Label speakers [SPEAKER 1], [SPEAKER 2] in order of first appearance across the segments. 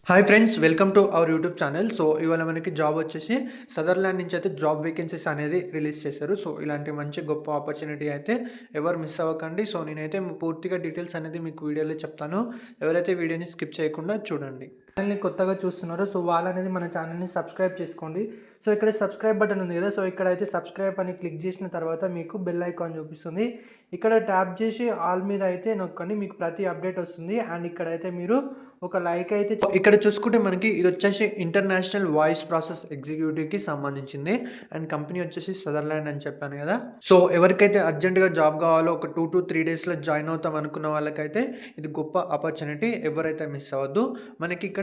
[SPEAKER 1] Hi friends, welcome to our YouTube channel. So ఇవాళ మనకి job వచ్చేసి సదర్లాండ్ నుంచి అయితే జాబ్ వేకెన్సీస్ అనేది రిలీజ్ చేశారు. సో ఇలాంటి మంచి గొప్ప ఆపర్చునిటీ అయితే ఎవరు మిస్ అవ్వకండి. సో నేనైతే పూర్తిగా డీటెయిల్స్ అనేది మీకు వీడియోలో చెప్తాను. ఎవరైతే వీడియోని స్కిప్ చేయకుండా చూడండి. ఛానల్ని కొత్తగా చూస్తున్నారో సో వాళ్ళనేది మన ఛానల్ని సబ్స్క్రైబ్ చేసుకోండి. సో ఇక్కడ సబ్స్క్రైబ్ బటన్ ఉంది కదా, సో ఇక్కడైతే సబ్స్క్రైబ్ అని క్లిక్ చేసిన తర్వాత మీకు బెల్ ఐకాన్ చూపిస్తుంది. ఇక్కడ ట్యాప్ చేసి ఆల్ మీద అయితే నొక్కండి, మీకు ప్రతి అప్డేట్ వస్తుంది. అండ్ ఇక్కడైతే మీరు ఒక లైక్ అయితే ఇక్కడ చూసుకుంటే మనకి ఇది వచ్చేసి ఇంటర్నేషనల్ వాయిస్ ప్రాసెస్ ఎగ్జిక్యూటివ్కి సంబంధించింది. అండ్ కంపెనీ వచ్చేసి సదర్లాండ్ అని చెప్పాను కదా. సో ఎవరికైతే అర్జెంటుగా జాబ్ కావాలో ఒక 2 to 3 డేస్లో జాయిన్ అవుతాం అనుకున్న వాళ్ళకైతే ఇది గొప్ప ఆపర్చునిటీ, ఎవరైతే మిస్ అవ్వద్దు. మనకి ఇక్కడ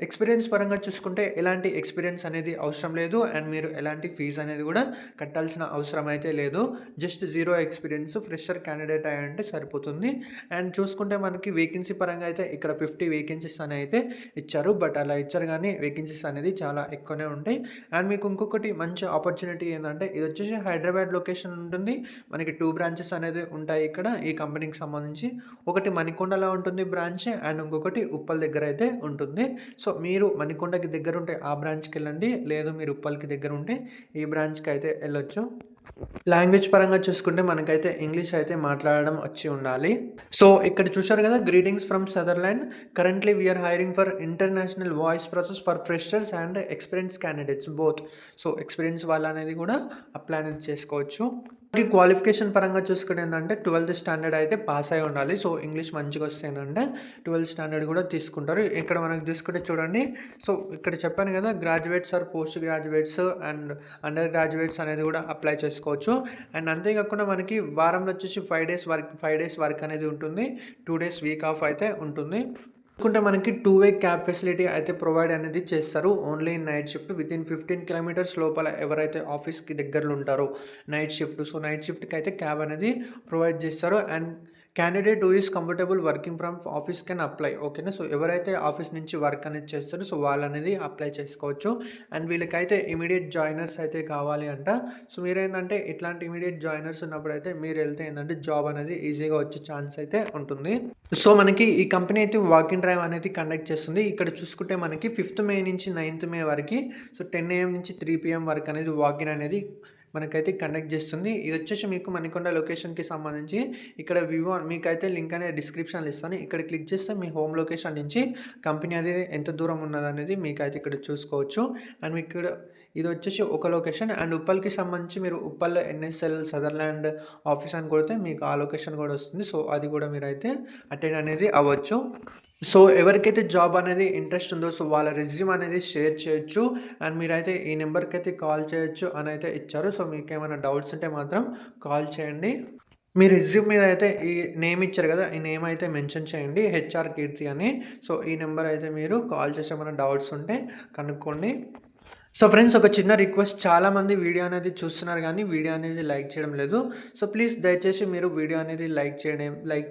[SPEAKER 1] ఎక్స్పీరియన్స్ పరంగా చూసుకుంటే ఎలాంటి ఎక్స్పీరియన్స్ అనేది అవసరం లేదు. అండ్ మీరు ఎలాంటి ఫీజు అనేది కూడా కట్టాల్సిన అవసరం అయితే లేదు. జస్ట్ 0 ఎక్స్పీరియన్స్ ఫ్రెషర్ క్యాండిడేట్ అయి అంటే సరిపోతుంది. అండ్ చూసుకుంటే మనకి వేకెన్సీ పరంగా అయితే ఇక్కడ 50 వేకెన్సీస్ అని అయితే ఇచ్చారు. బట్ అలా ఇచ్చారు కానీ వేకెన్సీస్ అనేది చాలా ఎక్కువనే ఉంటాయి. అండ్ మీకు ఇంకొకటి మంచి ఆపర్చునిటీ ఏంటంటే ఇది వచ్చేసి హైదరాబాద్ లొకేషన్ ఉంటుంది. మనకి 2 బ్రాంచెస్ అనేది ఉంటాయి ఇక్కడ ఈ కంపెనీకి సంబంధించి. ఒకటి మణికొండలో ఉంటుంది బ్రాంచ్, అండ్ ఇంకొకటి ఉప్పల్ దగ్గర అయితే ఉంటుంది. సో మీరు మణికొండకి దగ్గర ఉంటే ఆ బ్రాంచ్కి వెళ్ళండి, లేదు మీరు ఉప్పల్కి దగ్గర ఉంటే ఈ బ్రాంచ్కి అయితే వెళ్ళొచ్చు. లాంగ్వేజ్ పరంగా చూసుకుంటే మనకైతే ఇంగ్లీష్ అయితే మాట్లాడడం వచ్చి ఉండాలి. సో ఇక్కడ చూశారు కదా, greetings from Sutherland. Currently we're hiring for international voice process for freshers and experience candidates both. So experience వాళ్ళు అనేది కూడా అప్లై అనేది చేసుకోవచ్చు. క్వాలిఫికేషన్ పరంగా చూసుకుంటే ఏంటంటే 12th స్టాండర్డ్ అయితే పాస్ అయి ఉండాలి. సో ఇంగ్లీష్ మంచిగా వస్తే ఏంటంటే 12th స్టాండర్డ్ కూడా తీసుకుంటారు. ఇక్కడ మనకు చూసుకుంటే చూడండి, సో ఇక్కడ చెప్పాను కదా, graduates or post graduates and under graduates అనేది కూడా అప్లై చేసుకోవచ్చు. అండ్ అంతేకాకుండా మనకి వారంలో వచ్చేసి 5 డేస్ వర్క్ అనేది ఉంటుంది. 2 డేస్ వీక్ ఆఫ్ అయితే ఉంటుంది. చూసుకుంటే మనకి 2-way క్యాబ్ ఫెసిలిటీ అయితే ప్రొవైడ్ అనేది చేస్తారు. Only night shift within 15 kilometres లోపల ఎవరైతే ఆఫీస్కి దగ్గరలో ఉంటారో నైట్ షిఫ్ట్, సో నైట్ షిఫ్ట్కి అయితే క్యాబ్ అనేది ప్రొవైడ్ చేస్తారు. And candidate who is comfortable working from office can apply. ఓకేనా, సో ఎవరైతే ఆఫీస్ నుంచి వర్క్ అనేది చేస్తారో సో వాళ్ళు అనేది అప్లై చేసుకోవచ్చు. అండ్ వీళ్ళకైతే ఇమీడియట్ జాయినర్స్ అయితే కావాలి అంట. సో మీరేంటంటే ఇట్లాంటి ఇమీడియట్ జాయినర్స్ ఉన్నప్పుడు అయితే మీరు వెళ్తే ఏంటంటే జాబ్ అనేది ఈజీగా వచ్చే ఛాన్స్ అయితే ఉంటుంది. సో మనకి ఈ కంపెనీ అయితే వాకింగ్ డ్రైవ్ అనేది కండక్ట్ చేస్తుంది. ఇక్కడ చూసుకుంటే మనకి 5th మే నుంచి 9th మే వరకు, సో 10 AM నుంచి 3 PM వరకు అనేది వాకింగ్ అనేది మనకైతే కండక్ట్ చేస్తుంది. ఇది వచ్చేసి మీకు మణికొండ లొకేషన్కి సంబంధించి ఇక్కడ వివో మీకైతే లింక్ అనేది డిస్క్రిప్షన్లో ఇస్తాను. ఇక్కడ క్లిక్ చేస్తే మీ హోమ్ లొకేషన్ నుంచి కంపెనీ అనేది ఎంత దూరం ఉన్నదనేది మీకైతే ఇక్కడ చూసుకోవచ్చు. అండ్ మీకు ఇక్కడ ఇది వచ్చేసి ఒక లొకేషన్. అండ్ ఉప్పల్కి సంబంధించి మీరు ఉప్పల్లో NSL సదర్లాండ్ ఆఫీస్ అని కొడితే మీకు ఆ లొకేషన్ కూడా వస్తుంది. సో అది కూడా మీరైతే అటెండ్ అనేది అవ్వచ్చు. సో ఎవరికైతే జాబ్ అనేది ఇంట్రెస్ట్ ఉందో సో వాళ్ళ రెజ్యూమ్ అనేది షేర్ చేయొచ్చు. అండ్ మీరైతే ఈ నెంబర్కి అయితే కాల్ చేయొచ్చు అని అయితే ఇచ్చారు. సో మీకు ఏమైనా డౌట్స్ ఉంటే మాత్రం కాల్ చేయండి. మీ రెజ్యూమ్ మీద అయితే ఈ నేమ్ ఇచ్చారు కదా, ఈ నేమ్ అయితే మెన్షన్ చేయండి, HR కీర్తి అని. సో ఈ నెంబర్ అయితే మీరు కాల్ చేసి ఏమైనా డౌట్స్ ఉంటే కనుక్కోండి. సో ఫ్రెండ్స్, ఒక చిన్న రిక్వెస్ట్, చాలామంది వీడియో అనేది చూస్తున్నారు కానీ వీడియో అనేది లైక్ చేయడం లేదు. సో ప్లీజ్ దయచేసి మీరు వీడియో అనేది లైక్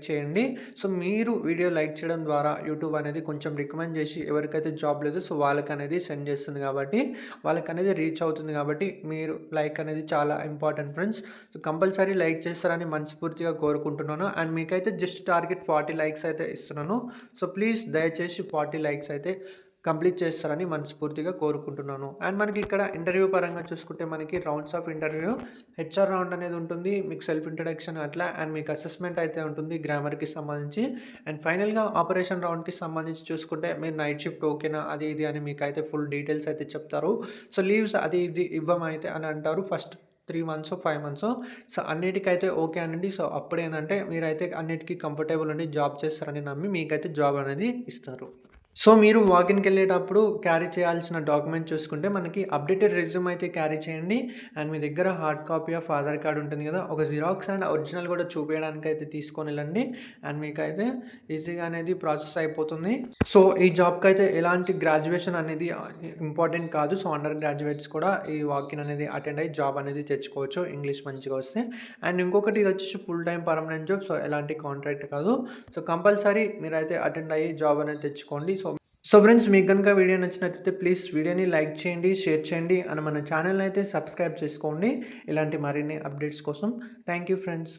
[SPEAKER 1] చేయండి. సో మీరు వీడియో లైక్ చేయడం ద్వారా యూట్యూబ్ అనేది కొంచెం రికమెండ్ చేసి ఎవరికైతే జాబ్ లేదు సో వాళ్ళకి అనేది సెండ్ చేస్తుంది కాబట్టి వాళ్ళకి అనేది రీచ్ అవుతుంది. కాబట్టి మీరు లైక్ అనేది చాలా important friends. So compulsory like చేస్తారని మనస్ఫూర్తిగా కోరుకుంటున్నాను. అండ్ మీకైతే జస్ట్ టార్గెట్ 40 లైక్స్ అయితే ఇస్తున్నాను. సో ప్లీజ్ దయచేసి 40 లైక్స్ అయితే కంప్లీట్ చేస్తారని మనస్ఫూర్తిగా కోరుకుంటున్నాను. అండ్ మనకి ఇక్కడ ఇంటర్వ్యూ పరంగా చూసుకుంటే మనకి rounds of interview, HR round అనేది ఉంటుంది, మీకు సెల్ఫ్ ఇంట్రడక్షన్ అట్లా, అండ్ మీకు అసెస్మెంట్ అయితే ఉంటుంది గ్రామర్కి సంబంధించి. అండ్ ఫైనల్గా ఆపరేషన్ రౌండ్కి సంబంధించి చూసుకుంటే మీరు నైట్ షిఫ్ట్ ఓకేనా అది ఇది అని మీకు అయితే ఫుల్ డీటెయిల్స్ అయితే చెప్తారు. సో లీవ్స్ అది ఇది ఇవ్వమైతే అని అంటారు ఫస్ట్ 3 months 5 months. సో అన్నిటికైతే ఓకే అనండి. సో అప్పుడేంటంటే మీరైతే అన్నిటికీ కంఫర్టబుల్ ఉండి జాబ్ చేస్తారని నమ్మి మీకైతే జాబ్ అనేది ఇస్తారు. సో మీరు వాకిన్కి వెళ్ళేటప్పుడు క్యారీ చేయాల్సిన డాక్యుమెంట్ చూసుకుంటే మనకి అప్డేటెడ్ రెజ్యూమ్ అయితే క్యారీ చేయండి. అండ్ మీ దగ్గర hard copy of Aadhaar card ఉంటుంది కదా, ఒక జిరాక్స్ అండ్ ఒరిజినల్ కూడా చూపించడానికి అయితే తీసుకొని వెళ్ళండి. అండ్ మీకు అయితే ఈజీగా అనేది ప్రాసెస్ అయిపోతుంది. సో ఈ జాబ్కి అయితే ఎలాంటి గ్రాడ్యుయేషన్ అనేది ఇంపార్టెంట్ కాదు. సో అండర్ గ్రాడ్యుయేట్స్ కూడా ఈ వాకిన్ అనేది అటెండ్ అయ్యి జాబ్ అనేది తెచ్చుకోవచ్చు ఇంగ్లీష్ మంచిగా వస్తే. అండ్ ఇంకొకటి ఇది వచ్చేసి full time permanent job. So ఎలాంటి కాంట్రాక్ట్ కాదు. సో కంపల్సరీ మీరైతే అటెండ్ అయ్యి జాబ్ అనేది తెచ్చుకోండి. సో ఫ్రెండ్స్, మీకు కనుక వీడియో నచ్చినట్లయితే ప్లీజ్ వీడియోని లైక్ చేయండి, షేర్ చేయండి, అండ్ మన ఛానల్ని అయితే సబ్స్క్రైబ్ చేసుకోండి ఇలాంటి మరిన్ని అప్డేట్స్ కోసం. Thank you friends.